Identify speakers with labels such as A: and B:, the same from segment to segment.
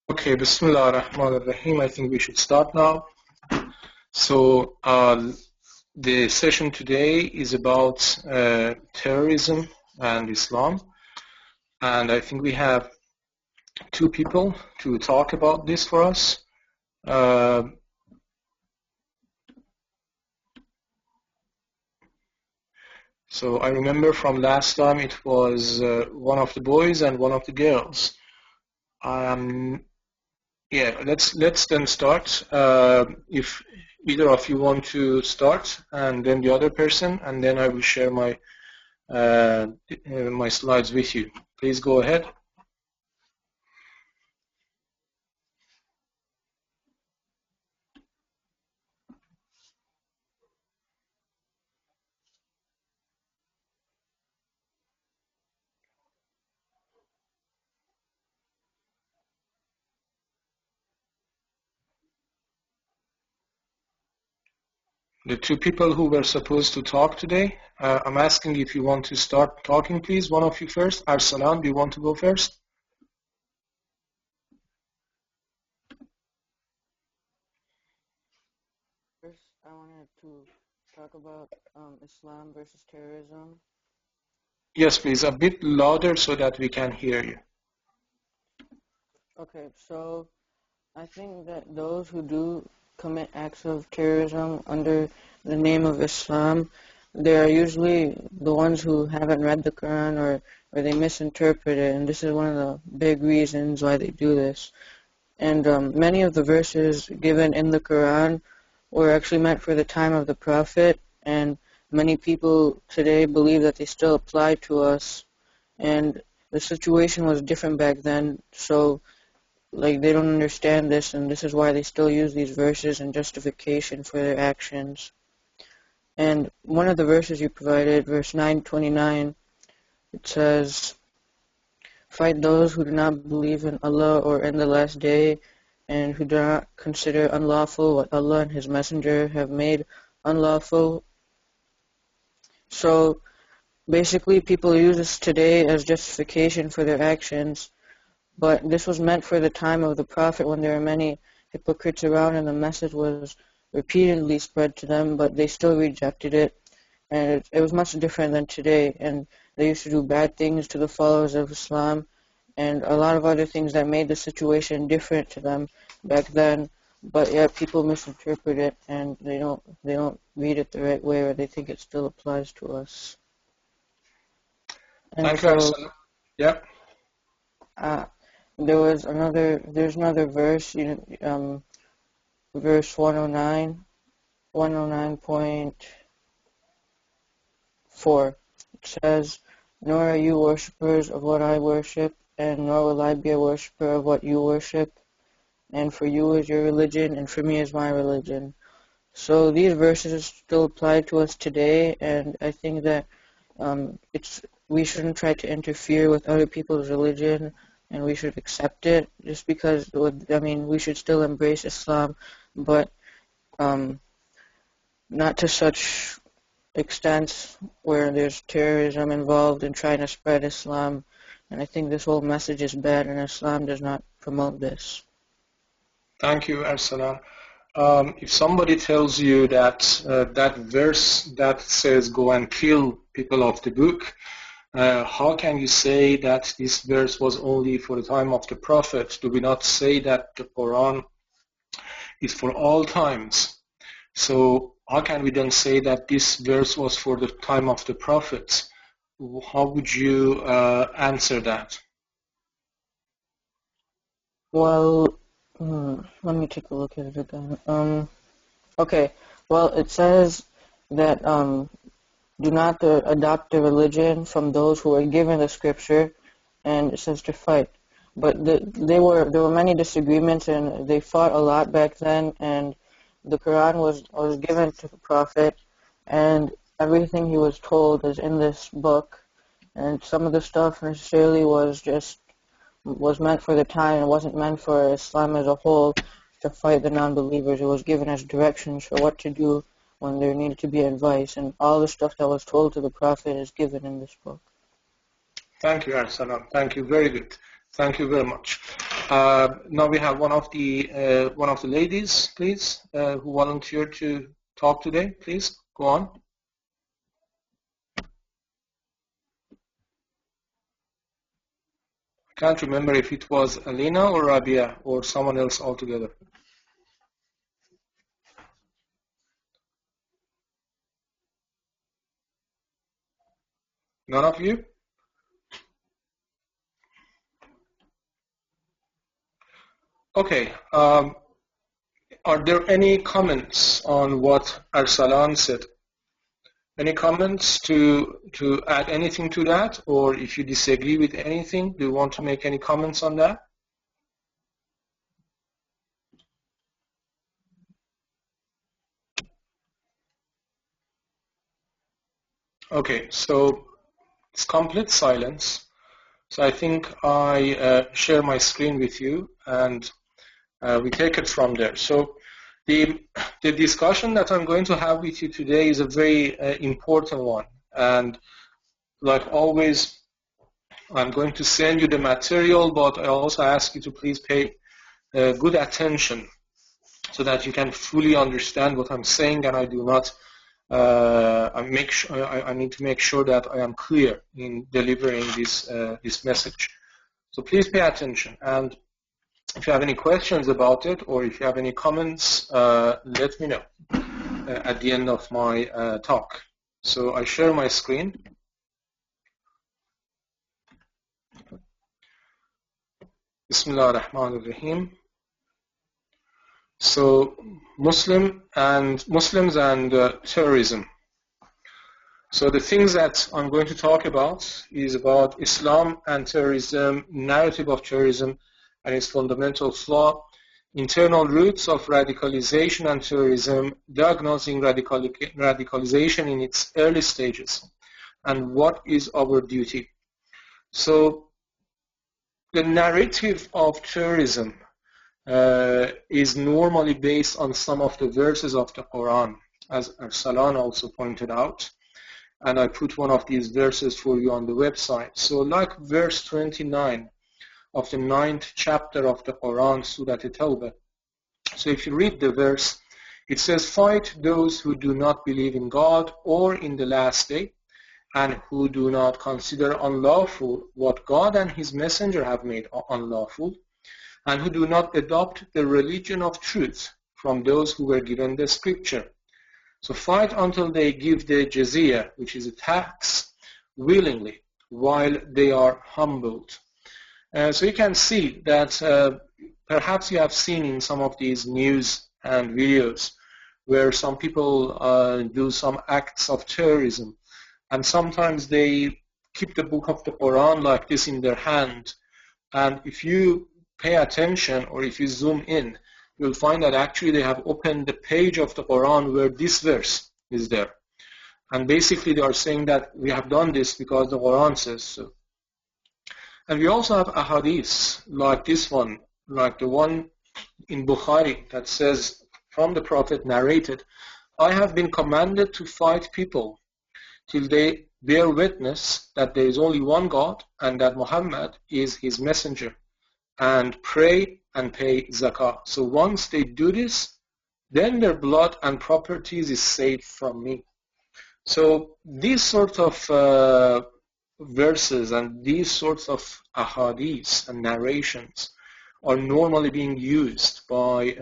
A: Okay, Bismillah ar-Rahman ar-Rahim. I think we should start now. So the session today is about terrorism and Islam, and I think we have two people to talk about this for us. So I remember from last time it was one of the boys and one of the girls. Yeah, let's then start. If either of you want to start, and then the other person, and then I will share my my slides with you. Please go ahead. The two people who were supposed to talk today, I'm asking if you want to start talking, please. One of you first. Arsalan, do you want to go first?
B: First, I wanted to talk about Islam versus terrorism.
A: Yes, please. A bit louder so that we can hear you.
B: Okay, so I think that those who do commit acts of terrorism under the name of Islam, they are usually the ones who haven't read the Quran or they misinterpret it, and this is one of the big reasons why they do this. And many of the verses given in the Quran were actually meant for the time of the Prophet, and many people today believe that they still apply to us, and the situation was different back then, so like they don't understand this, and this is why they still use these verses in justification for their actions. And one of the verses you provided, verse 929, it says, "Fight those who do not believe in Allah or in the last day, and who do not consider unlawful what Allah and His Messenger have made unlawful." So basically people use this today as justification for their actions, but this was meant for the time of the Prophet when there were many hypocrites around and the message was repeatedly spread to them, but they still rejected it, and it was much different than today, and they used to do bad things to the followers of Islam and a lot of other things that made the situation different to them back then, but yet people misinterpret it and they don't read it the right way, or they think it still applies to us. And
A: Thank you,
B: so
A: Arsalan. Yeah.
B: there's another verse, verse 109, 109.4. It says, "Nor are you worshippers of what I worship, and nor will I be a worshipper of what you worship, and for you is your religion, and for me is my religion." So these verses still apply to us today, and I think that we shouldn't try to interfere with other people's religion, and we should accept it just because, we should still embrace Islam, but not to such extents where there's terrorism involved in trying to spread Islam, and I think this whole message is bad, and Islam does not promote this.
A: Thank you, Arsalan. If somebody tells you that that verse that says go and kill people of the book, how can you say that this verse was only for the time of the Prophet? Do we not say that the Quran is for all times? So how can we then say that this verse was for the time of the prophets? How would you answer that?
B: Well, let me take a look at it again. Okay, well, it says that do not adopt the religion from those who are given the scripture, and it says to fight. But there were many disagreements, and they fought a lot back then, and the Quran was given to the Prophet, and everything he was told is in this book, and some of the stuff necessarily was meant for the time. It wasn't meant for Islam as a whole to fight the non-believers. It was given as directions for what to do when there needed to be advice, and all the stuff that was told to the Prophet is given in this book.
A: Thank you, Arsalan. Thank you. Very good. Thank you very much. Now we have one of the ladies, please, who volunteered to talk today. Please go on. I can't remember if it was Alina or Rabia or someone else altogether. None of you? Okay. Are there any comments on what Arsalan said? Any comments to add anything to that? Or if you disagree with anything, do you want to make any comments on that? Okay, so it's complete silence. So I think I share my screen with you and we take it from there. So the discussion that I'm going to have with you today is a very important one. And like always, I'm going to send you the material, but I also ask you to please pay good attention so that you can fully understand what I'm saying, and I do not. I need to make sure that I am clear in delivering this message. So please pay attention, and if you have any questions about it, or if you have any comments, let me know at the end of my talk. So I share my screen. Bismillah ar-Rahman ar-Rahim. So Muslims and terrorism. So the things that I'm going to talk about is about Islam and terrorism, narrative of terrorism and its fundamental flaw, internal roots of radicalization and terrorism, diagnosing radicalization in its early stages, and what is our duty. So the narrative of terrorism is normally based on some of the verses of the Quran, as Arsalan also pointed out. And I put one of these verses for you on the website. So like verse 29 of the 9th chapter of the Quran, Surah At-Tawbah. So if you read the verse, it says, "Fight those who do not believe in God or in the last day, and who do not consider unlawful what God and His Messenger have made unlawful, and who do not adopt the religion of truth from those who were given the scripture. So fight until they give the jizya, which is a tax, willingly, while they are humbled." So you can see that perhaps you have seen in some of these news and videos where some people do some acts of terrorism, and sometimes they keep the book of the Quran like this in their hand, and if you pay attention or if you zoom in, you'll find that actually they have opened the page of the Quran where this verse is there. And basically they are saying that we have done this because the Quran says so. And we also have ahadith like this one, like the one in Bukhari that says from the Prophet narrated, "I have been commanded to fight people till they bear witness that there is only one God and that Muhammad is his messenger, and pray and pay zakah. So once they do this, then their blood and properties is saved from me." So these sort of verses and these sorts of ahadiths and narrations are normally being used by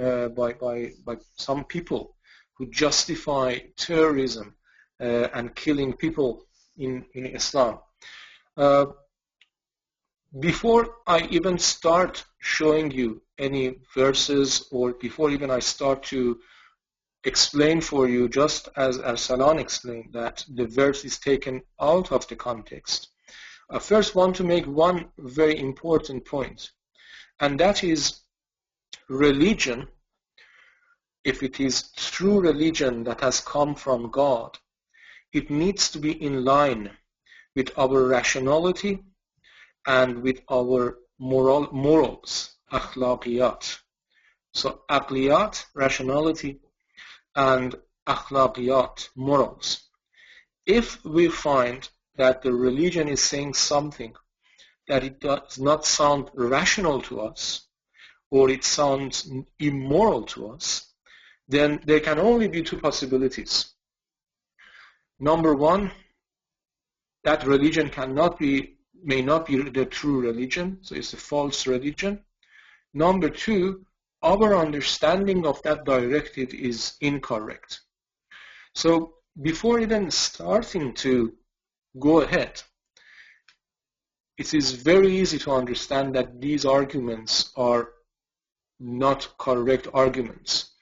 A: some people who justify terrorism and killing people in Islam. Before I even start showing you any verses, or before even I start to explain for you, just as Arsalan explained, that the verse is taken out of the context, I first want to make one very important point, and that is religion, if it is true religion that has come from God, it needs to be in line with our rationality and with our morals, akhlaqiyat. So aqliyat, rationality, and akhlaqiyat, morals. If we find that the religion is saying something that it does not sound rational to us, or it sounds immoral to us, then there can only be two possibilities. Number one, that religion may not be the true religion, so it's a false religion. Number two, our understanding of that directive is incorrect. So before even starting to go ahead, it is very easy to understand that these arguments are not correct arguments.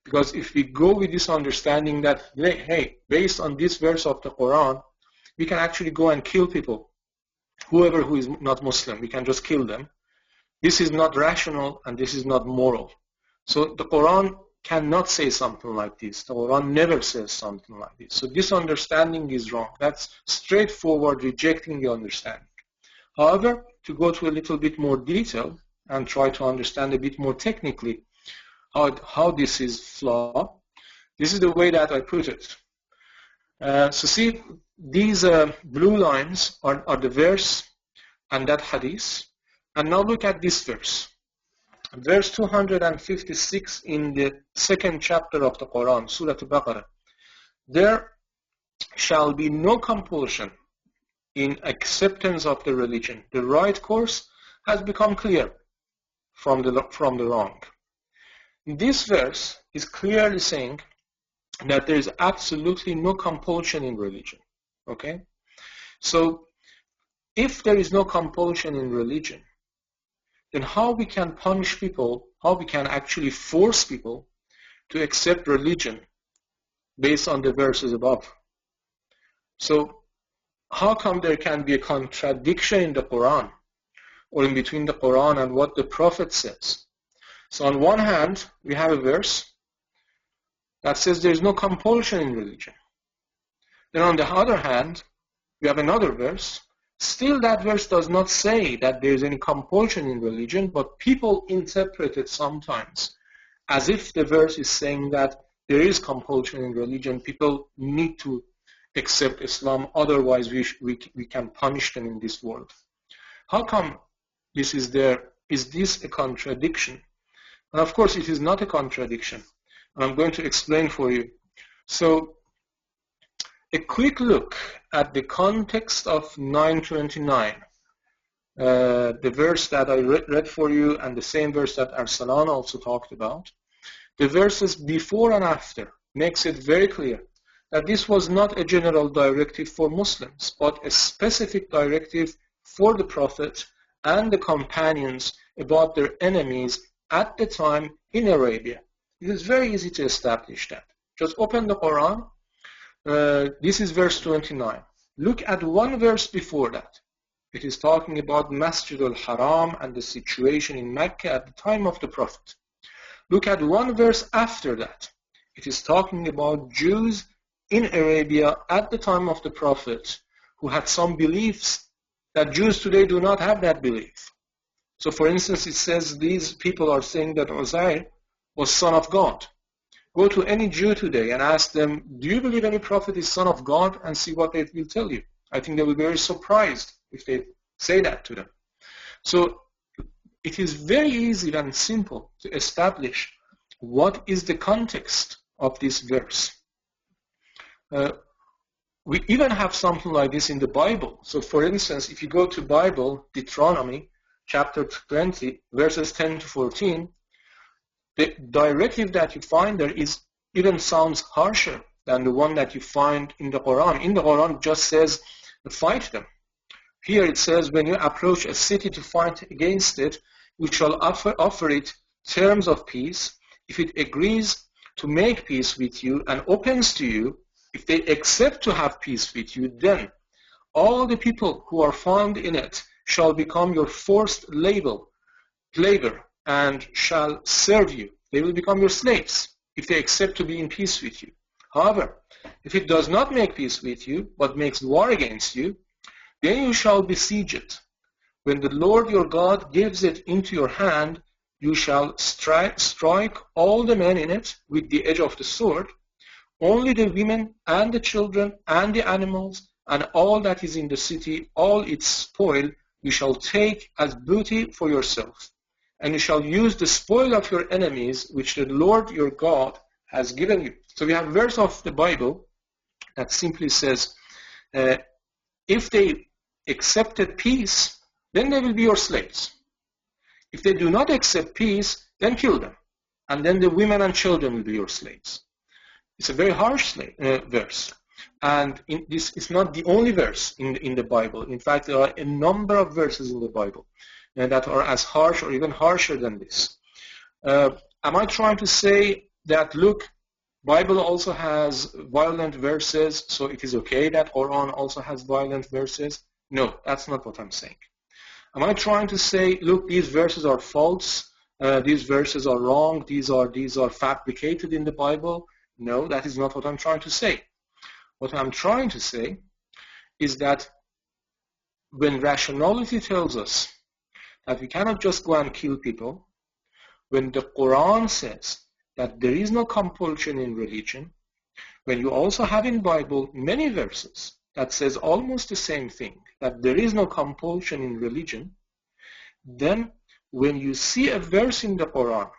A: Because if we go with this understanding that, hey, based on this verse of the Quran, we can actually go and kill people, whoever who is not Muslim, we can just kill them. This is not rational and this is not moral. So the Quran cannot say something like this. The Quran never says something like this. So this understanding is wrong. That's straightforward rejecting the understanding. However, to go to a little bit more detail and try to understand a bit more technically how this is flaw, this is the way that I put it. So see, these blue lines are the verse and that hadith. And now look at this verse. Verse 256 in the second chapter of the Quran, Surah Al-Baqarah. There shall be no compulsion in acceptance of the religion. The right course has become clear from the wrong. This verse is clearly saying that there is absolutely no compulsion in religion. Okay? So if there is no compulsion in religion, then how we can punish people, how we can actually force people to accept religion based on the verses above? So how come there can be a contradiction in the Quran or in between the Quran and what the Prophet says? So on one hand, we have a verse that says there is no compulsion in religion. Then on the other hand, we have another verse. Still, that verse does not say that there is any compulsion in religion, but people interpret it sometimes as if the verse is saying that there is compulsion in religion. People need to accept Islam, otherwise we can punish them in this world. How come this is there? Is this a contradiction? And of course, it is not a contradiction. And I'm going to explain for you. So, a quick look at the context of 929, the verse that I read for you and the same verse that Arsalan also talked about. The verses before and after makes it very clear that this was not a general directive for Muslims, but a specific directive for the Prophet and the companions about their enemies at the time in Arabia. It is very easy to establish that. Just open the Quran. This is verse 29. Look at one verse before that. It is talking about Masjid al-Haram and the situation in Mecca at the time of the Prophet. Look at one verse after that. It is talking about Jews in Arabia at the time of the Prophet who had some beliefs that Jews today do not have that belief. So for instance, it says these people are saying that Uzair was son of God. Go to any Jew today and ask them, do you believe any prophet is son of God? And see what they will tell you. I think they will be very surprised if they say that to them. So it is very easy and simple to establish what is the context of this verse. We even have something like this in the Bible. So for instance, if you go to Bible, Deuteronomy, chapter 20, verses 10 to 14, the directive that you find there even sounds harsher than the one that you find in the Quran. In the Quran, it just says, fight them. Here it says, when you approach a city to fight against it, you shall offer it terms of peace. If it agrees to make peace with you and opens to you, if they accept to have peace with you, then all the people who are found in it shall become your forced labor and shall serve you. They will become your slaves if they accept to be in peace with you. However, if it does not make peace with you, but makes war against you, then you shall besiege it. When the Lord your God gives it into your hand, you shall strike all the men in it with the edge of the sword. Only the women and the children and the animals and all that is in the city, all its spoil, you shall take as booty for yourself. and you shall use the spoil of your enemies, which the Lord your God has given you. So we have a verse of the Bible that simply says, if they accepted peace, then they will be your slaves. If they do not accept peace, then kill them. And then the women and children will be your slaves. It's a very harsh verse. And this is not the only verse in the Bible. In fact, there are a number of verses in the Bible that are as harsh or even harsher than this. Am I trying to say that, look, Bible also has violent verses, so it is okay that Quran also has violent verses? No, that's not what I'm saying. Am I trying to say, look, these verses are false, these verses are wrong, these are fabricated in the Bible? No, that is not what I'm trying to say. What I'm trying to say is that when rationality tells us that we cannot just go and kill people, when the Quran says that there is no compulsion in religion, when you also have in Bible many verses that says almost the same thing, that there is no compulsion in religion, then when you see a verse in the Quran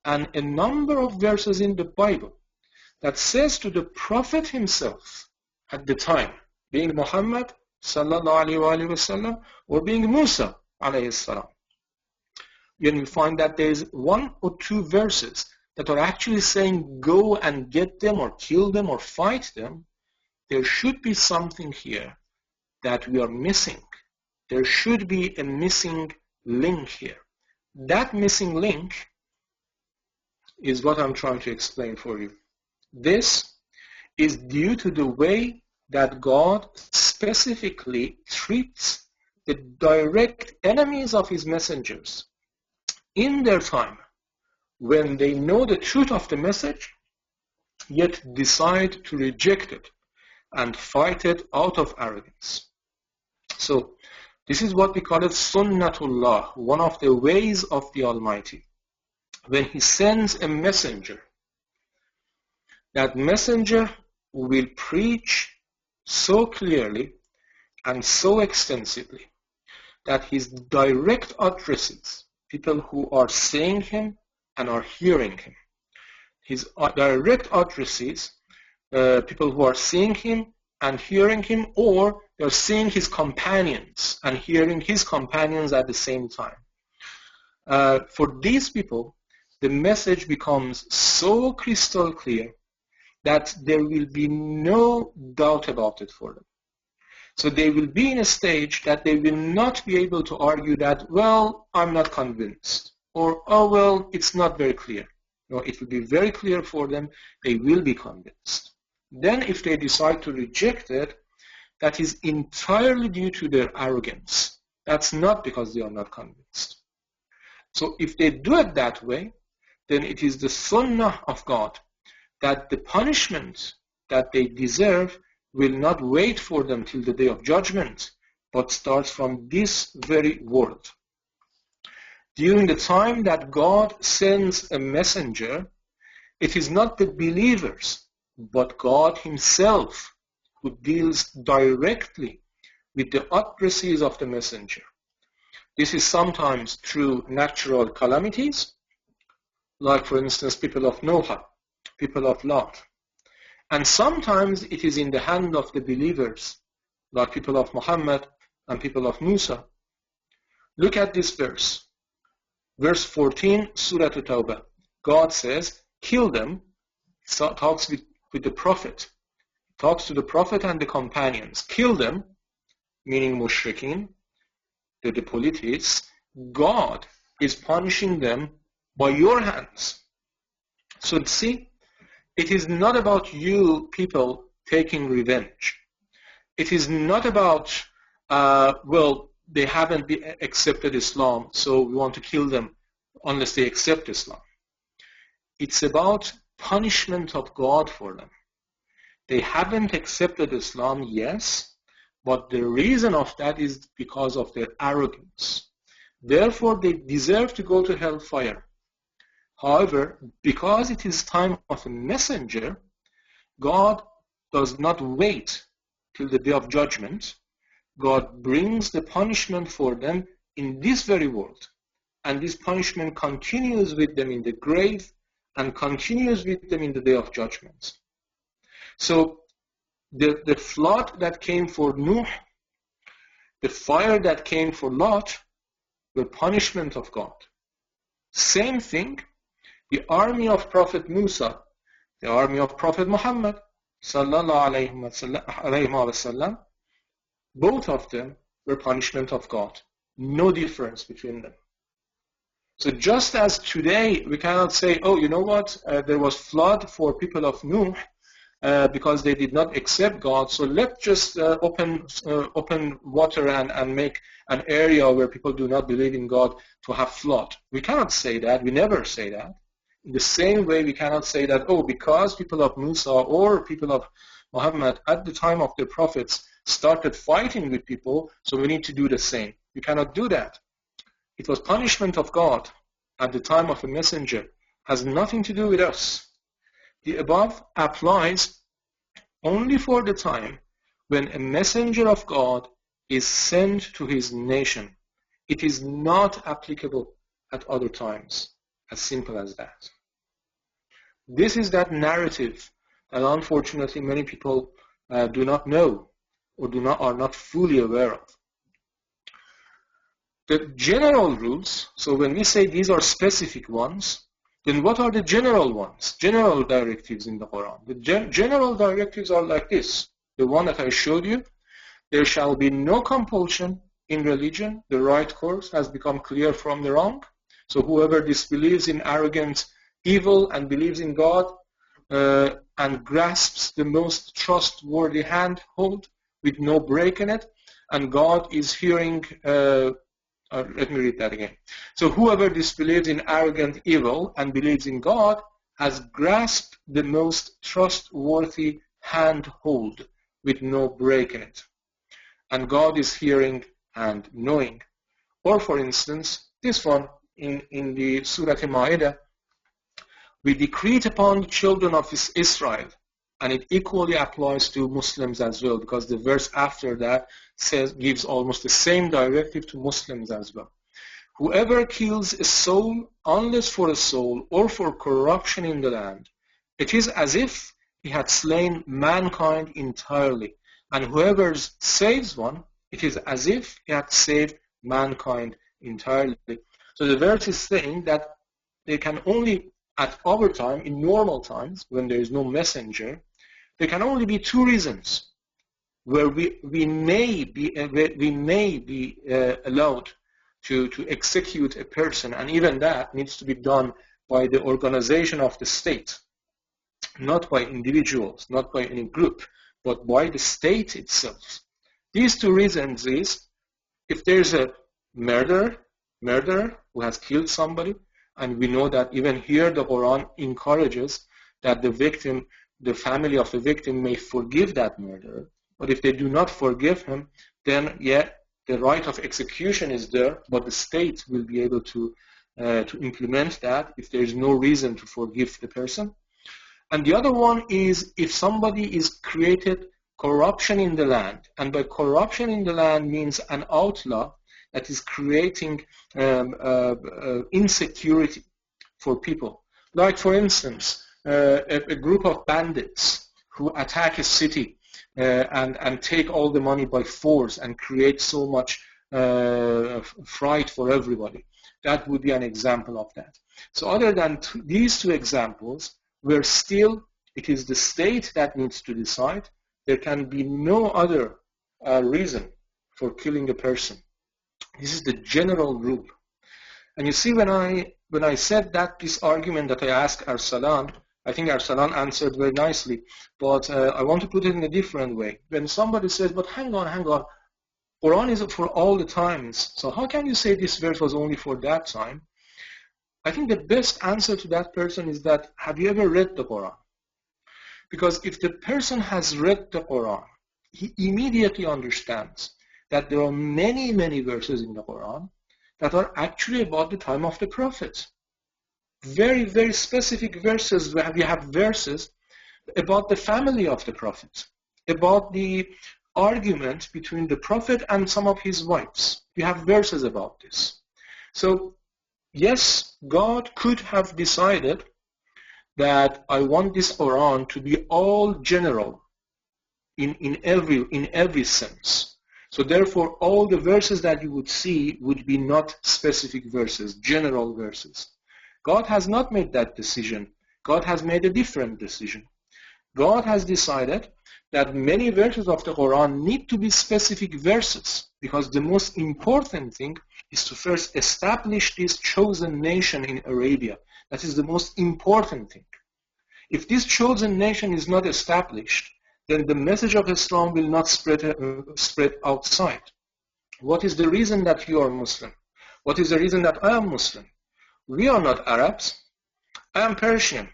A: and a number of verses in the Bible that says to the Prophet himself at the time, being Muhammad sallallahu alaihi wasallam or being Musa alayhi salam, when we find that there is one or two verses that are actually saying go and get them or kill them or fight them, there should be something here that we are missing. There should be a missing link here. That missing link is what I'm trying to explain for you. This is due to the way that God specifically treats the direct enemies of his messengers in their time when they know the truth of the message yet decide to reject it and fight it out of arrogance. So this is what we call it Sunnatullah, one of the ways of the Almighty. When he sends a messenger, that messenger will preach so clearly and so extensively that his direct addresses, people who are seeing him and are hearing him, his direct addresses, people who are seeing him and hearing him, or they're seeing his companions and hearing his companions at the same time. For these people, the message becomes so crystal clear that there will be no doubt about it for them. So they will be in a stage that they will not be able to argue that, well, I'm not convinced, or, oh, well, it's not very clear. No, it will be very clear for them. They will be convinced. Then if they decide to reject it, that is entirely due to their arrogance. That's not because they are not convinced. So if they do it that way, then it is the sunnah of God that the punishment that they deserve will not wait for them till the day of judgment, but starts from this very world. During the time that God sends a messenger, it is not the believers, but God himself who deals directly with the addresses of the messenger. This is sometimes through natural calamities, like for instance people of Noah, people of Lot. And sometimes it is in the hand of the believers, like people of Muhammad and people of Musa. Look at this verse. Verse 14, Surah At-Tawbah. God says, kill them. So talks with the Prophet. Talks to the Prophet and the companions. Kill them, meaning mushrikeen, the polytheists. God is punishing them by your hands. So see, it is not about you people taking revenge. It is not about, well, they haven't accepted Islam, so we want to kill them unless they accept Islam. It's about punishment of God for them. They haven't accepted Islam, yes, but the reason of that is because of their arrogance. Therefore, they deserve to go to hellfire. However, because it is time of a messenger, God does not wait till the day of judgment. God brings the punishment for them in this very world. and this punishment continues with them in the grave and continues with them in the day of judgment. So the flood that came for Nuh, the fire that came for Lot, were punishment of God. Same thing, the army of Prophet Musa, the army of Prophet Muhammad, sallallahu alayhi wa sallam, both of them were punishment of God. No difference between them. So just as today we cannot say, oh, you know what, there was flood for people of Nuh because they did not accept God, so let's just open water and make an area where people do not believe in God to have flood. We cannot say that. We never say that. In the same way, we cannot say that, oh, because people of Musa or people of Muhammad at the time of the prophets started fighting with people, so we need to do the same. We cannot do that. It was punishment of God at the time of a messenger. Has nothing to do with us. The above applies only for the time when a messenger of God is sent to his nation. It is not applicable at other times. As simple as that. This is that narrative that unfortunately many people do not know or are not fully aware of. The general rules, so when we say these are specific ones, then what are the general ones, general directives in the Quran? The general directives are like this. The one that I showed you, there shall be no compulsion in religion. The right course has become clear from the wrong. So whoever disbelieves in arrogant evil and believes in God and grasps the most trustworthy handhold with no break in it, and God is hearing, let me read that again. So whoever disbelieves in arrogant evil and believes in God has grasped the most trustworthy handhold with no break in it. And God is hearing and knowing. Or for instance, this one in the Surah Al-Ma'idah, we decreed upon the children of Israel, and it equally applies to Muslims as well, because the verse after that gives almost the same directive to Muslims as well. Whoever kills a soul, unless for a soul or for corruption in the land, it is as if he had slain mankind entirely. And whoever saves one, it is as if he had saved mankind entirely. So the verse is saying that they can only, at our time, in normal times, when there is no messenger, there can only be two reasons where we may be allowed to execute a person, and even that needs to be done by the organization of the state, not by individuals, not by any group, but by the state itself. These two reasons is if there's a murderer who has killed somebody, and we know that even here the Quran encourages that the victim, the family of the victim may forgive that murderer. But if they do not forgive him, then the right of execution is there, but the state will be able to implement that if there is no reason to forgive the person. And the other one is if somebody is created corruption in the land, and by corruption in the land means an outlaw that is creating insecurity for people. Like, for instance, a group of bandits who attack a city and take all the money by force and create so much fright for everybody. That would be an example of that. So other than these two examples, where still it is the state that needs to decide, there can be no other reason for killing a person. This is the general rule. And you see, when I said that this argument that I asked Arsalan, I think Arsalan answered very nicely, but I want to put it in a different way. When somebody says, but hang on, Quran is for all the times, so how can you say this verse was only for that time? I think the best answer to that person is that, have you ever read the Quran? Because if the person has read the Quran, he immediately understands that there are many, many verses in the Quran that are actually about the time of the Prophet. Very, very specific verses. We have verses about the family of the Prophet, about the argument between the Prophet and some of his wives. We have verses about this. So Yes, God could have decided that I want this Quran to be all general in every sense. So therefore, all the verses that you would see would be not specific verses, general verses. God has not made that decision. God has made a different decision. God has decided that many verses of the Quran need to be specific verses, because the most important thing is to first establish this chosen nation in Arabia. That is the most important thing. If this chosen nation is not established, then the message of Islam will not spread outside. What is the reason that you are Muslim? What is the reason that I am Muslim? We are not Arabs. I am Persian,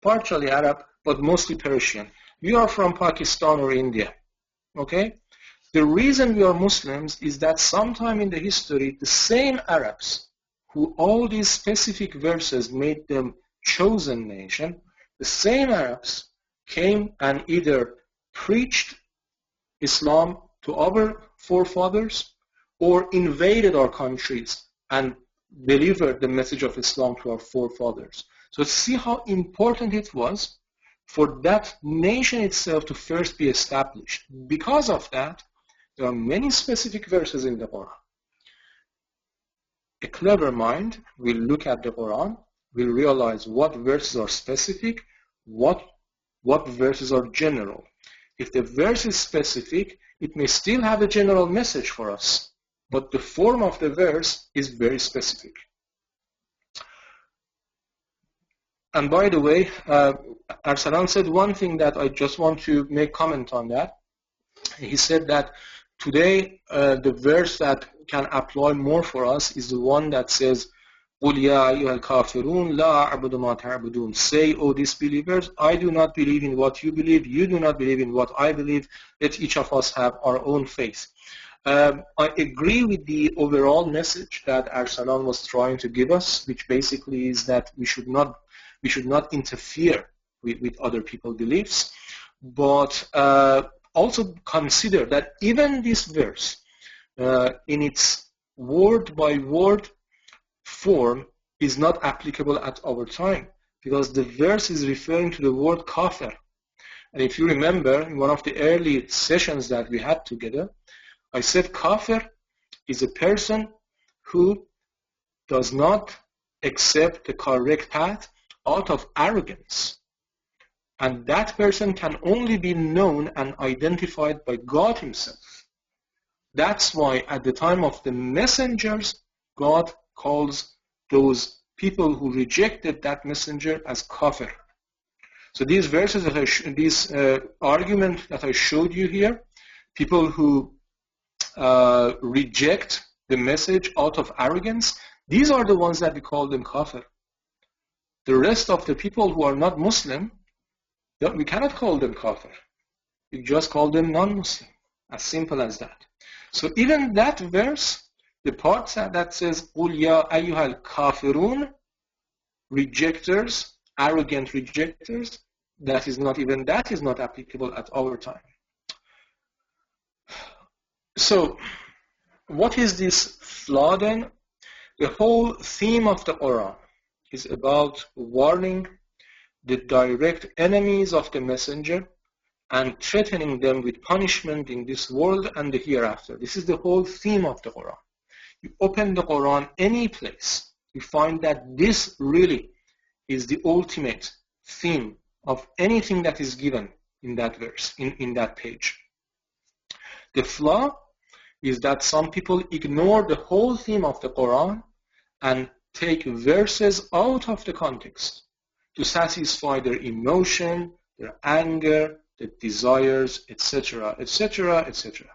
A: partially Arab, but mostly Persian. You are from Pakistan or India. Okay? The reason we are Muslims is that sometime in the history, the same Arabs who all these specific verses made them chosen nation, the same Arabs came and either preached Islam to our forefathers or invaded our countries and delivered the message of Islam to our forefathers. So see how important it was for that nation itself to first be established. Because of that, there are many specific verses in the Quran. A clever mind will look at the Quran, will realize what verses are specific, what verses are general. If the verse is specific, it may still have a general message for us, but the form of the verse is very specific. And by the way, Arsalan said one thing that I just want to make comment on that. He said that today the verse that can apply more for us is the one that says, قُلْ يَا أَيُّهَا الْكَافِرُونَ لَا أَعْبُدُ مَا تَعْبُدُونَ. Say, O disbelievers, I do not believe in what you believe, you do not believe in what I believe, let each of us have our own faith. I agree with the overall message that Arsalan was trying to give us, which basically is that we should not interfere with other people's beliefs, but also consider that even this verse, in its word-by-word form, is not applicable at our time, because the verse is referring to the word kafir. And if you remember, in one of the early sessions that we had together, I said kafir is a person who does not accept the correct path out of arrogance. And that person can only be known and identified by God himself. That's why at the time of the messengers, God calls those people who rejected that messenger as kafir. So these verses, this argument that I showed you here, people who reject the message out of arrogance, these are the ones that we call them kafir. The rest of the people who are not Muslim, we cannot call them kafir. We just call them non-Muslim. As simple as that. So even that verse, the part that says, قُلْ يَا أَيُّهَا الْكَافِرُونَ, rejectors, arrogant rejectors, that is not applicable at our time. So, what is this flaw then? The whole theme of the Quran is about warning the direct enemies of the messenger and threatening them with punishment in this world and the hereafter. This is the whole theme of the Quran. You open the Quran any place, you find that this really is the ultimate theme of anything that is given in that verse, in that page. The flaw is that some people ignore the whole theme of the Quran and take verses out of the context to satisfy their emotion, their anger, their desires, etc., etc., etc.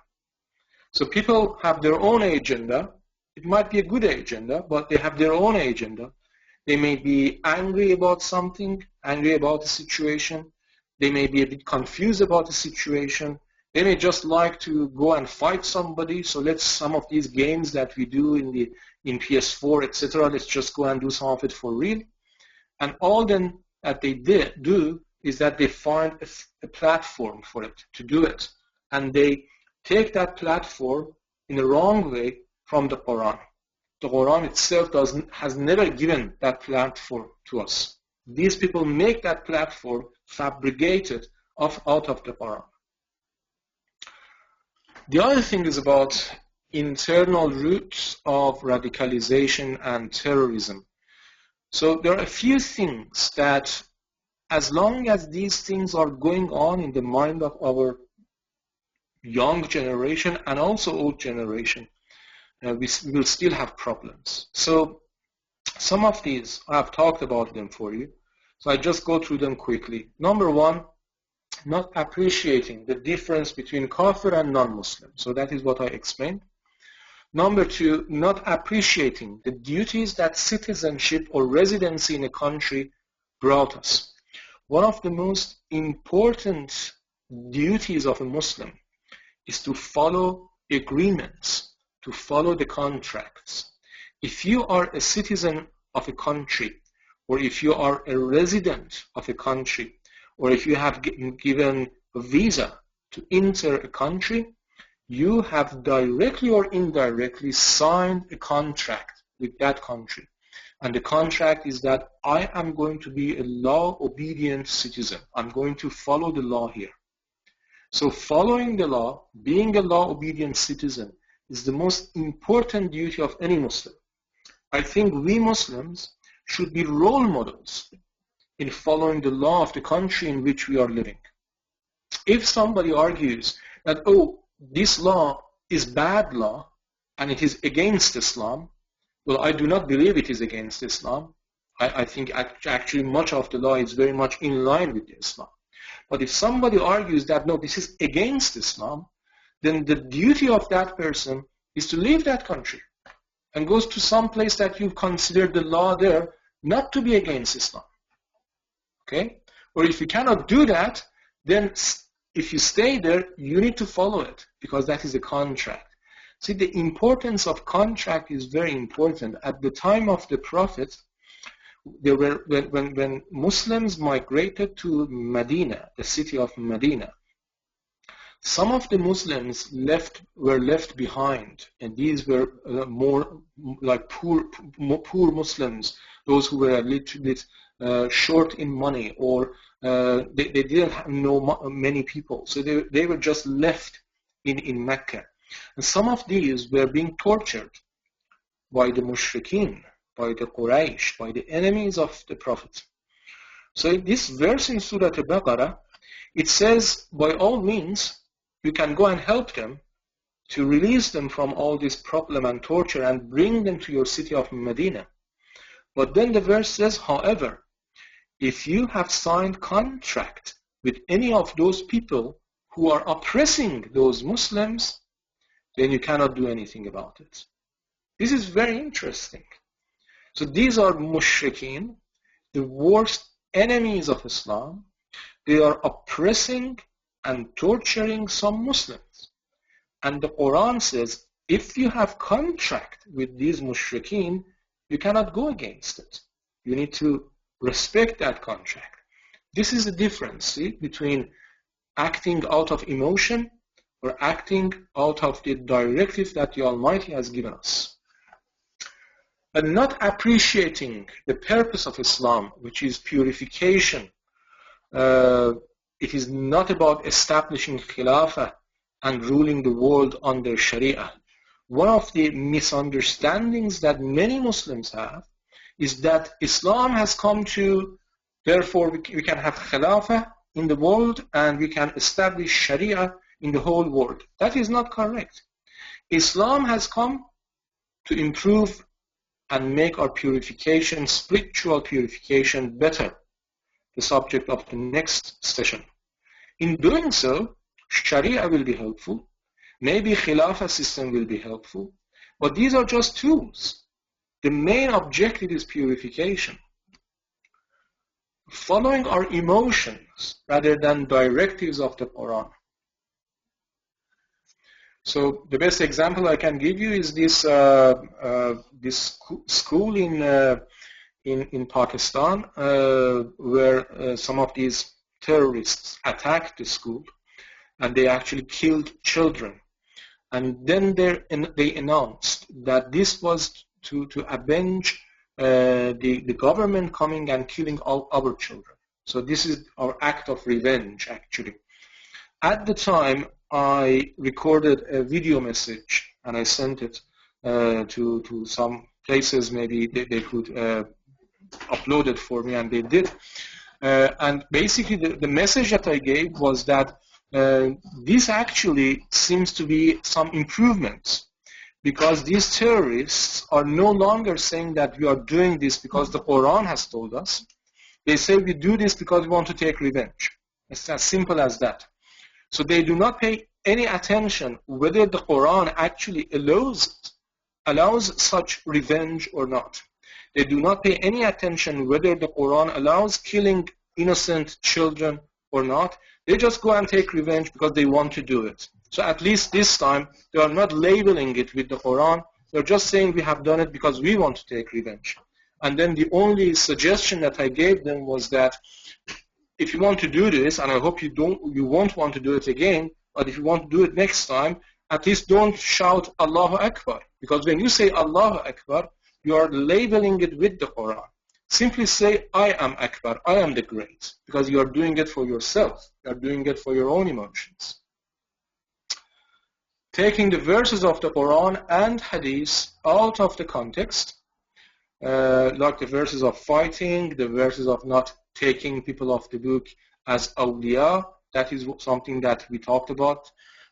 A: So people have their own agenda. It might be a good agenda, but they have their own agenda. They may be angry about something, angry about the situation. They may be a bit confused about the situation. They may just like to go and fight somebody. So let's some of these games that we do in PS4, etc. Let's just go and do some of it for real. And all then that they do is that they find a platform for it to do it, and they take that platform in the wrong way from the Quran. The Quran itself has never given that platform to us. These people make that platform fabricated out of the Quran. The other thing is about internal roots of radicalization and terrorism. So there are a few things that, as long as these things are going on in the mind of our young generation and also old generation, we will still have problems. So some of these, I have talked about them for you. So I just go through them quickly. Number one, not appreciating the difference between kafir and non-Muslim. So that is what I explained. Number two, not appreciating the duties that citizenship or residency in a country brought us. One of the most important duties of a Muslim is to follow agreements, to follow the contracts. If you are a citizen of a country, or if you are a resident of a country, or if you have given a visa to enter a country, you have directly or indirectly signed a contract with that country. And the contract is that I am going to be a law-obedient citizen. I'm going to follow the law here. So following the law, being a law-obedient citizen, is the most important duty of any Muslim. I think we Muslims should be role models in following the law of the country in which we are living. If somebody argues that, oh, this law is bad law and it is against Islam, well, I do not believe it is against Islam. I think actually much of the law is very much in line with Islam. But if somebody argues that, no, this is against Islam, then the duty of that person is to leave that country and goes to some place that you consider the law there not to be against Islam. Okay? Or if you cannot do that, then if you stay there, you need to follow it because that is a contract. See, the importance of contract is very important. At the time of the Prophet, there were, when Muslims migrated to Medina, the city of Medina, some of the Muslims were left behind, and these were more like poor Muslims, those who were a little bit short in money, or they didn't know many people, so they were just left in Mecca. And some of these were being tortured by the mushrikeen, by the Quraysh, by the enemies of the Prophet. So in this verse in Surah Al-Baqarah, it says, by all means, you can go and help them to release them from all this problem and torture and bring them to your city of Medina. But then the verse says, however, if you have signed contract with any of those people who are oppressing those Muslims, then you cannot do anything about it. This is very interesting. So these are mushrikeen, the worst enemies of Islam. They are oppressing and torturing some Muslims. And the Quran says, if you have contract with these mushrikeen, you cannot go against it. You need to respect that contract. This is the difference, see, between acting out of emotion or acting out of the directive that the Almighty has given us. And not appreciating the purpose of Islam, which is purification. It is not about establishing Khilafah and ruling the world under Sharia. One of the misunderstandings that many Muslims have is that Islam has come to, therefore we can have Khilafah in the world and we can establish Sharia in the whole world. That is not correct. Islam has come to improve and make our purification, spiritual purification, better, the subject of the next session. In doing so, Sharia will be helpful, maybe Khilafah system will be helpful, but these are just tools. The main objective is purification. Following our emotions rather than directives of the Quran. So the best example I can give you is this school in Pakistan where some of these terrorists attacked the school and they actually killed children. And then they announced that this was to avenge the government coming and killing all our children. So this is our act of revenge, actually. At the time, I recorded a video message and I sent it to some places. Maybe they could upload it for me, and they did. And basically, the message that I gave was that this actually seems to be some improvements, because these terrorists are no longer saying that we are doing this because the Quran has told us. They say we do this because we want to take revenge. It's as simple as that. So they do not pay any attention whether the Quran actually allows such revenge or not. They do not pay any attention whether the Quran allows killing innocent children or not. They just go and take revenge because they want to do it. So at least this time, they are not labeling it with the Quran. They're just saying we have done it because we want to take revenge. And then the only suggestion that I gave them was that if you want to do this, and I hope you won't want to do it again, but if you want to do it next time, at least don't shout Allahu Akbar. Because when you say Allahu Akbar, you are labeling it with the Quran. Simply say, I am Akbar, I am the great, because you are doing it for yourself. You are doing it for your own emotions. Taking the verses of the Quran and Hadith out of the context, like the verses of fighting, the verses of not taking people off the book as awliya. That is something that we talked about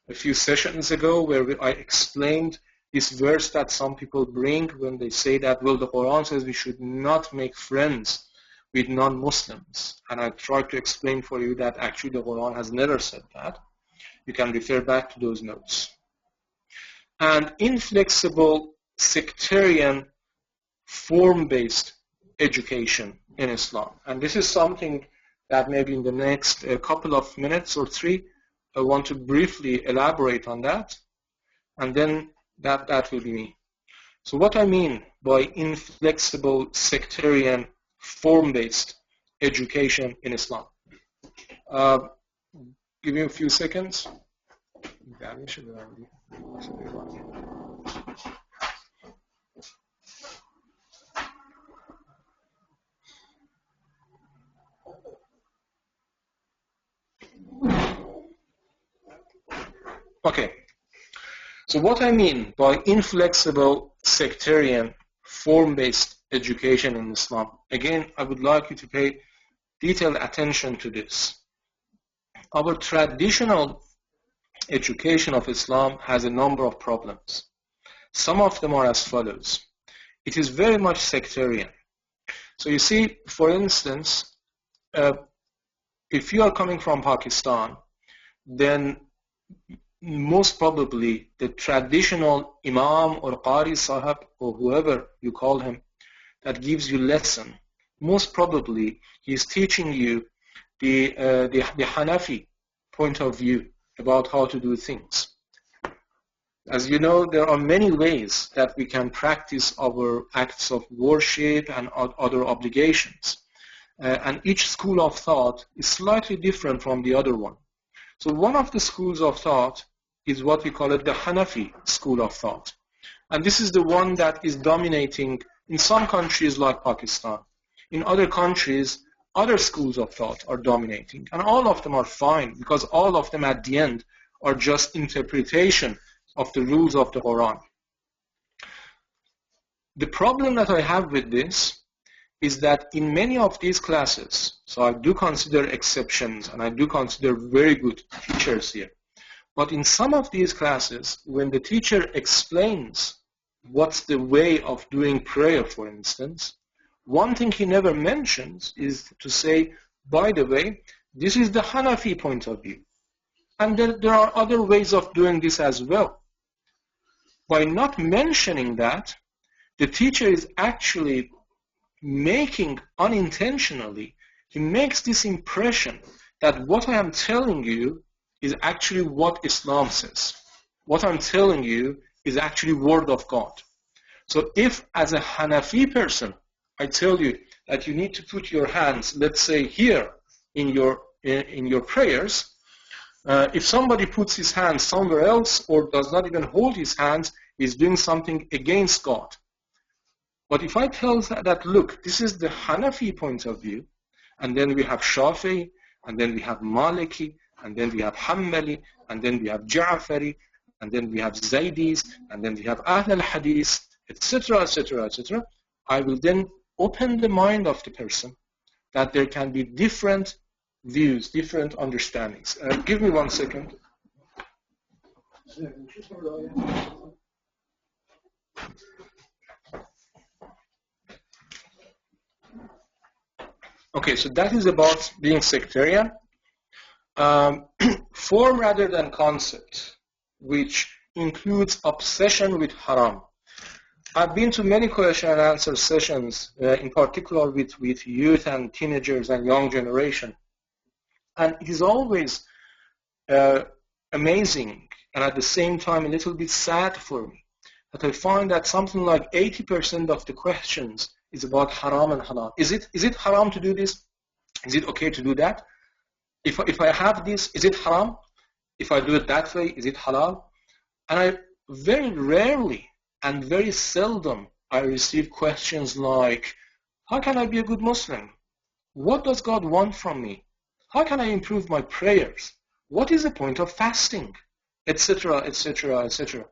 A: a few sessions ago, where I explained this verse that some people bring when they say that, well, the Quran says we should not make friends with non-Muslims. And I tried to explain for you that actually the Quran has never said that. You can refer back to those notes. And inflexible sectarian form-based education in Islam. And this is something that maybe in the next couple of minutes or three, I want to briefly elaborate on that. And then that will be me. So what I mean by inflexible sectarian form-based education in Islam. Give me a few seconds. Okay. So what I mean by inflexible sectarian form-based education in Islam, again, I would like you to pay detailed attention to this. Our traditional education of Islam has a number of problems. Some of them are as follows. It is very much sectarian. So you see, for instance, if you are coming from Pakistan, then most probably the traditional imam or qari sahab or whoever you call him that gives you lesson, most probably he is teaching you the Hanafi point of view about how to do things. As you know, there are many ways that we can practice our acts of worship and other obligations. And each school of thought is slightly different from the other one. So one of the schools of thought is what we call it the Hanafi school of thought. And this is the one that is dominating in some countries like Pakistan. In other countries, other schools of thought are dominating. And all of them are fine, because all of them at the end are just interpretation of the rules of the Quran. The problem that I have with this is that in many of these classes, so I do consider exceptions and I do consider very good teachers here, but in some of these classes, when the teacher explains what's the way of doing prayer, for instance, one thing he never mentions is to say, by the way, this is the Hanafi point of view. And there are other ways of doing this as well. By not mentioning that, the teacher is actually making unintentionally, he makes this impression that what I am telling you is actually what Islam says. What I'm telling you is actually word of God. So if as a Hanafi person, I tell you that you need to put your hands, let's say here in your prayers, if somebody puts his hands somewhere else or does not even hold his hands, he's doing something against God. But if I tell that, look, this is the Hanafi point of view, and then we have Shafi'i, and then we have Maliki, and then we have Hanbali, and then we have Ja'fari, and then we have Zaydis, and then we have Ahl al-Hadith, etc., etc., etc., I will then open the mind of the person that there can be different views, different understandings. Give me 1 second. Okay, so that is about being sectarian. Form rather than concept, which includes obsession with haram. I've been to many question and answer sessions, in particular with youth and teenagers and young generation. And it is always amazing and at the same time a little bit sad for me that I find that something like 80% of the questions is about haram and halal. Is it haram to do this? Is it okay to do that? If I have this, is it haram? If I do it that way, is it halal? And I very rarely and very seldom I receive questions like, how can I be a good Muslim? What does God want from me? How can I improve my prayers? What is the point of fasting? Etc., etc., etc.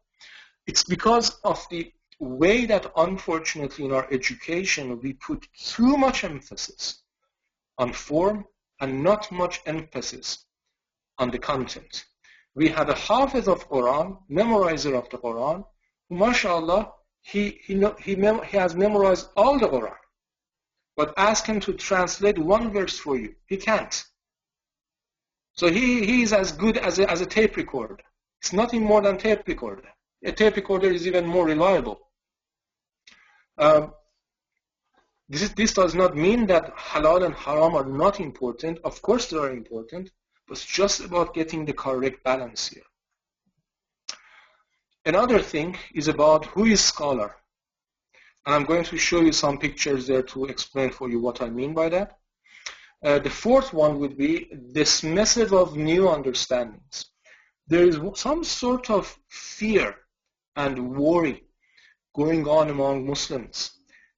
A: It's because of the way that unfortunately in our education we put too much emphasis on form and not much emphasis on the content. We have a Hafiz of Quran, memorizer of the Quran, who, mashallah, he has memorized all the Quran. But ask him to translate one verse for you. He can't. So he is as good as a tape recorder. It's nothing more than tape recorder. A tape recorder is even more reliable. This does not mean that halal and haram are not important. Of course they are important, but it's just about getting the correct balance here. Another thing is about who is scholar. And I'm going to show you some pictures there to explain for you what I mean by that. The fourth one would be dismissive of new understandings. There is some sort of fear and worry going on among Muslims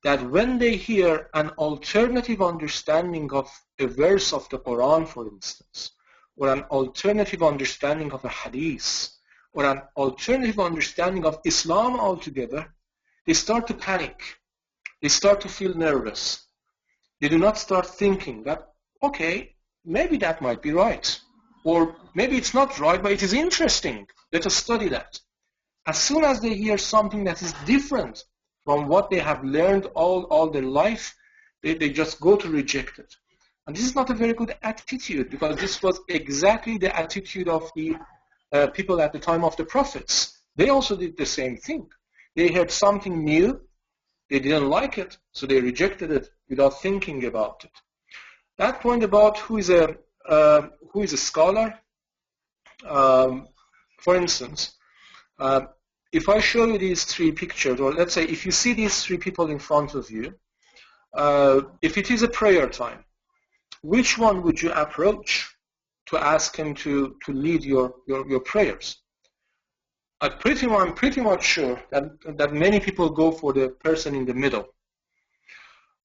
A: that when they hear an alternative understanding of a verse of the Quran, for instance, or an alternative understanding of a hadith, or an alternative understanding of Islam altogether, they start to panic. They start to feel nervous. They do not start thinking that, okay, maybe that might be right. Or maybe it's not right, but it is interesting. Let us study that. As soon as they hear something that is different from what they have learned all their life, they just go to reject it. And this is not a very good attitude, because this was exactly the attitude of the people at the time of the prophets. They also did the same thing. They heard something new, they didn't like it, so they rejected it without thinking about it. That point about who is a scholar, for instance, if I show you these three pictures, or let's say if you see these three people in front of you, if it is a prayer time, which one would you approach to ask him to lead your prayers? I'm pretty much sure that many people go for the person in the middle.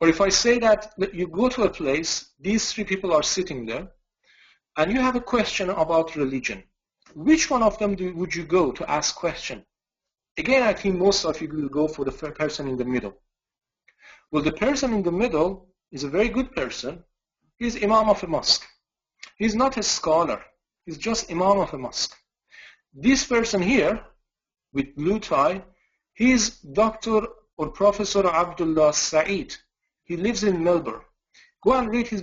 A: Or if I say that you go to a place, these three people are sitting there, and you have a question about religion, which one of them would you go to ask question? Again, I think most of you will go for the person in the middle. Well, the person in the middle is a very good person. He's imam of a mosque. He's not a scholar. He's just imam of a mosque. This person here, with blue tie, he's Dr. or Professor Abdullah Saeed. He lives in Melbourne. Go and read his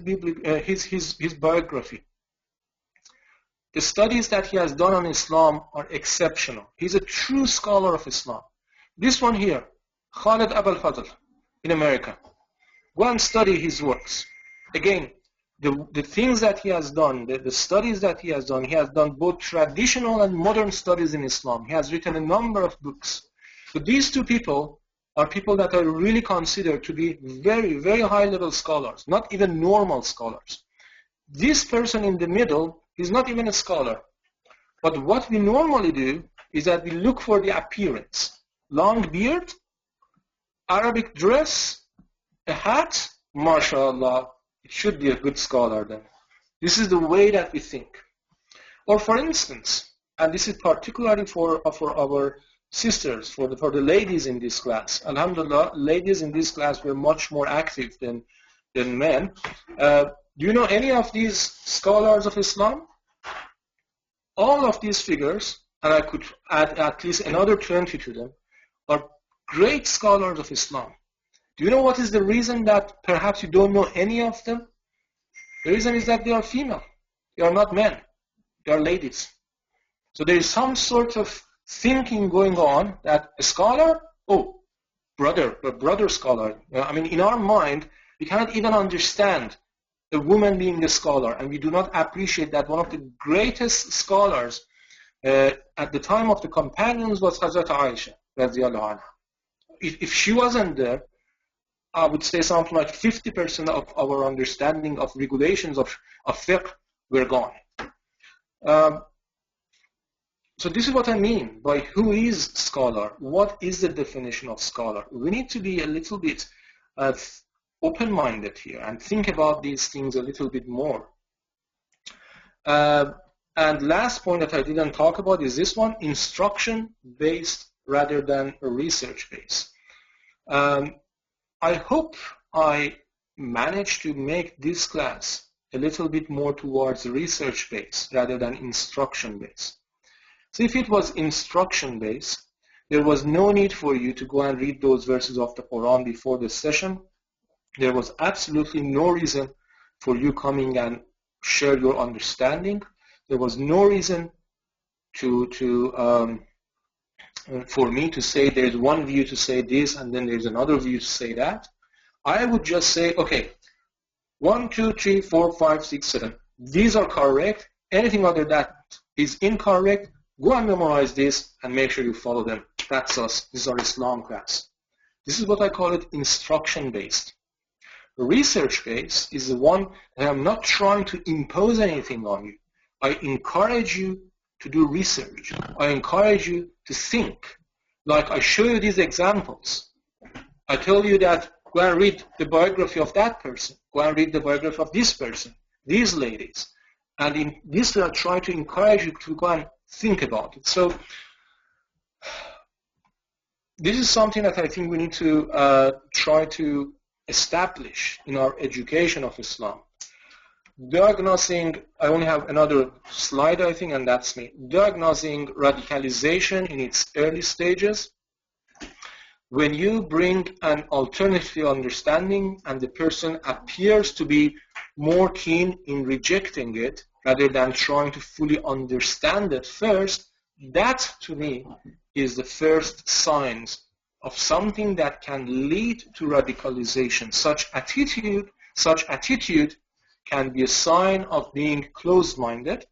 A: biography. The studies that he has done on Islam are exceptional. He's a true scholar of Islam. This one here, Khalid Abul Fadl, in America. Go and study his works. Again, the things that he has done, the studies that he has done both traditional and modern studies in Islam. He has written a number of books. So these two people are people that are really considered to be very, very high-level scholars, not even normal scholars. This person in the middle is not even a scholar. But what we normally do is that we look for the appearance. Long beard, Arabic dress, a hat, mashallah, it should be a good scholar then. This is the way that we think. Or for instance, and this is particularly for our sisters, for the ladies in this class. Alhamdulillah, ladies in this class were much more active than men. Do you know any of these scholars of Islam? All of these figures, and I could add at least another 20 to them, are great scholars of Islam. Do you know what is the reason that perhaps you don't know any of them? The reason is that they are female. They are not men. They are ladies. So there is some sort of thinking going on that a scholar, oh, brother scholar. I mean, in our mind, we cannot even understand a woman being a scholar, and we do not appreciate that one of the greatest scholars at the time of the companions was Hazrat Aisha, radiallahu anha. If she wasn't there, I would say something like 50% of our understanding of regulations of fiqh were gone. So this is what I mean by who is scholar. What is the definition of scholar? We need to be a little bit open-minded here and think about these things a little bit more. And last point that I didn't talk about is this one, instruction-based rather than research-based. I hope I managed to make this class a little bit more towards research-based rather than instruction-based. So if it was instruction-based, there was no need for you to go and read those verses of the Quran before the session. There was absolutely no reason for you coming and share your understanding. There was no reason for me to say there's one view to say this and then there's another view to say that. I would just say, okay, 1, 2, 3, 4, 5, 6, 7. These are correct. Anything other than that is incorrect. Go and memorize this and make sure you follow them. That's us. This is our Islam class. This is what I call it instruction-based. Research-based is the one that I'm not trying to impose anything on you. I encourage you to do research. I encourage you to think. Like I show you these examples. I tell you that go and read the biography of that person. Go and read the biography of this person, these ladies. And in this way, I try to encourage you to go and think about it. So this is something that I think we need to try to establish in our education of Islam. Diagnosing, I only have another slide, I think, and that's me. Diagnosing radicalization in its early stages. When you bring an alternative understanding and the person appears to be more keen in rejecting it rather than trying to fully understand it first, that to me is the first signs of something that can lead to radicalization. Such attitude can be a sign of being closed-minded,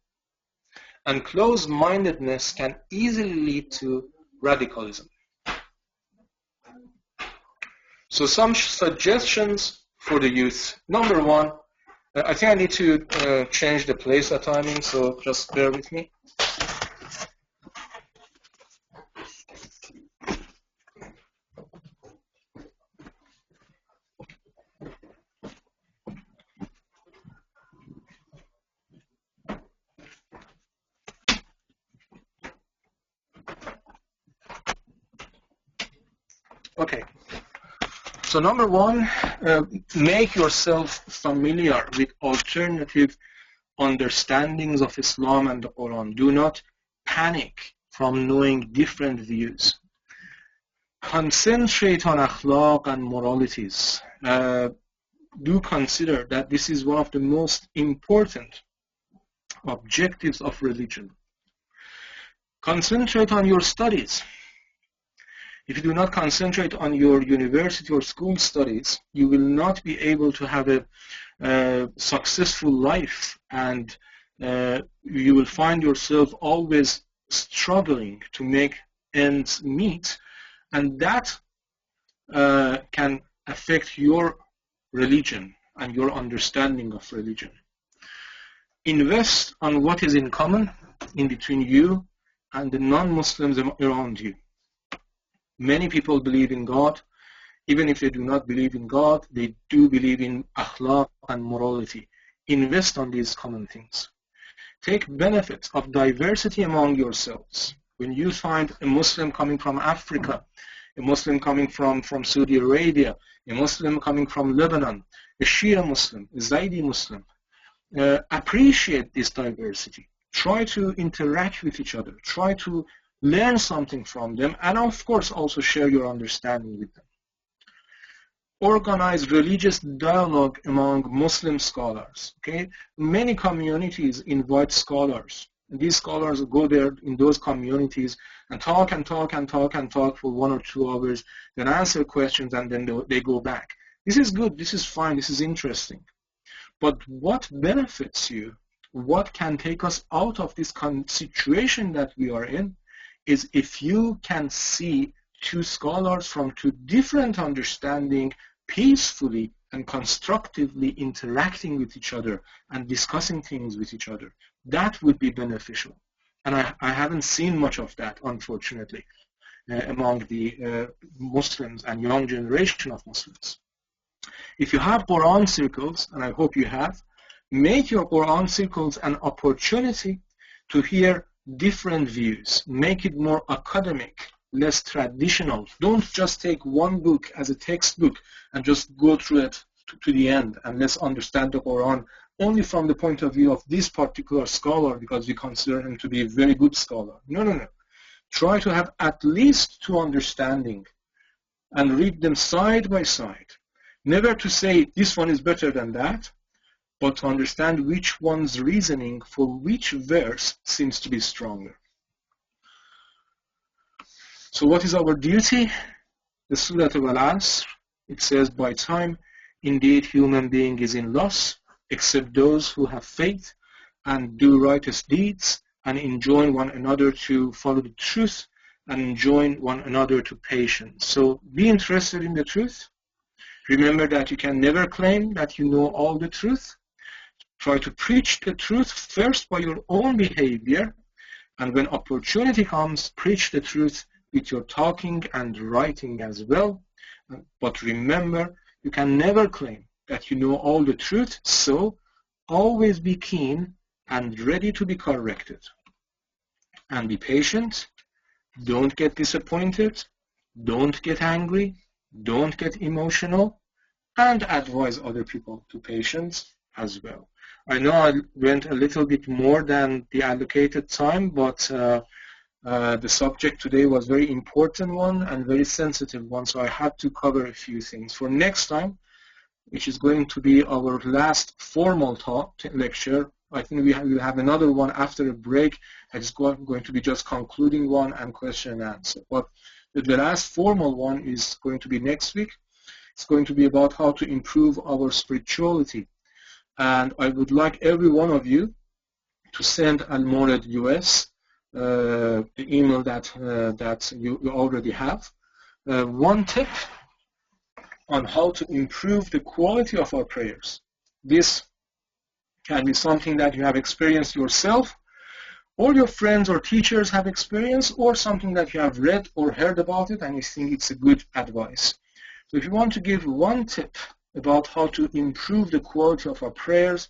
A: and closed-mindedness can easily lead to radicalism. So some suggestions for the youth. Number one, I think I need to change the place that I'm in, so just bear with me. Okay. So number one, make yourself familiar with alternative understandings of Islam and the Quran. Do not panic from knowing different views. Concentrate on akhlaq and moralities. Do consider that this is one of the most important objectives of religion. Concentrate on your studies. If you do not concentrate on your university or school studies, you will not be able to have a successful life, and you will find yourself always struggling to make ends meet, and that can affect your religion and your understanding of religion. Invest on what is in common in between you and the non-Muslims around you. Many people believe in God. Even if they do not believe in God, they do believe in akhlaq and morality. Invest on these common things. Take benefit of diversity among yourselves. When you find a Muslim coming from Africa, a Muslim coming from Saudi Arabia, a Muslim coming from Lebanon, a Shia Muslim, a Zaidi Muslim, appreciate this diversity. Try to interact with each other. Try to learn something from them, and of course also share your understanding with them. Organize religious dialogue among Muslim scholars. Okay, many communities invite scholars. And these scholars go there in those communities and talk and talk and talk and talk for 1 or 2 hours, then answer questions, and then they go back. This is good. This is fine. This is interesting. But what benefits you, what can take us out of this situation that we are in, is if you can see 2 scholars from 2 different understanding peacefully and constructively interacting with each other and discussing things with each other. That would be beneficial. And I haven't seen much of that, unfortunately, among the Muslims and young generation of Muslims. If you have Quran circles, and I hope you have, make your Quran circles an opportunity to hear different views. Make it more academic, less traditional. Don't just take one book as a textbook and just go through it to the end, and let's understand the Quran only from the point of view of this particular scholar because we consider him to be a very good scholar. No, no, no. Try to have at least 2 understanding and read them side by side. Never to say this one is better than that, but to understand which one's reasoning for which verse seems to be stronger. So what is our duty? The Surah Al-Asr, it says, by time, indeed human being is in loss, except those who have faith and do righteous deeds and enjoin one another to follow the truth and enjoin one another to patience. So be interested in the truth. Remember that you can never claim that you know all the truth. Try to preach the truth first by your own behavior, and when opportunity comes, preach the truth with your talking and writing as well. But remember, you can never claim that you know all the truth, so always be keen and ready to be corrected. And be patient. Don't get disappointed. Don't get angry. Don't get emotional. And advise other people to patience as well. I know I went a little bit more than the allocated time, but the subject today was a very important one and very sensitive one, so I had to cover a few things. For next time, which is going to be our last formal lecture, I think we will have another one after a break that is going to be just concluding one and question and answer. But the last formal one is going to be next week. It's going to be about how to improve our spirituality. And I would like every one of you to send Al-Mawlid US, the email that you already have, one tip on how to improve the quality of our prayers. This can be something that you have experienced yourself, or your friends or teachers have experienced, or something that you have read or heard about it and you think it's a good advice. So if you want to give one tip about how to improve the quality of our prayers,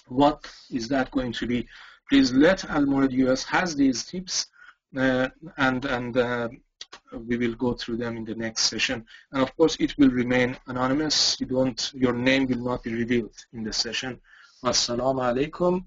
A: what is that going to be? Please let Al-Mawlid US has these tips, and we will go through them in the next session. And of course, it will remain anonymous. Your name will not be revealed in the session. Assalamu alaikum.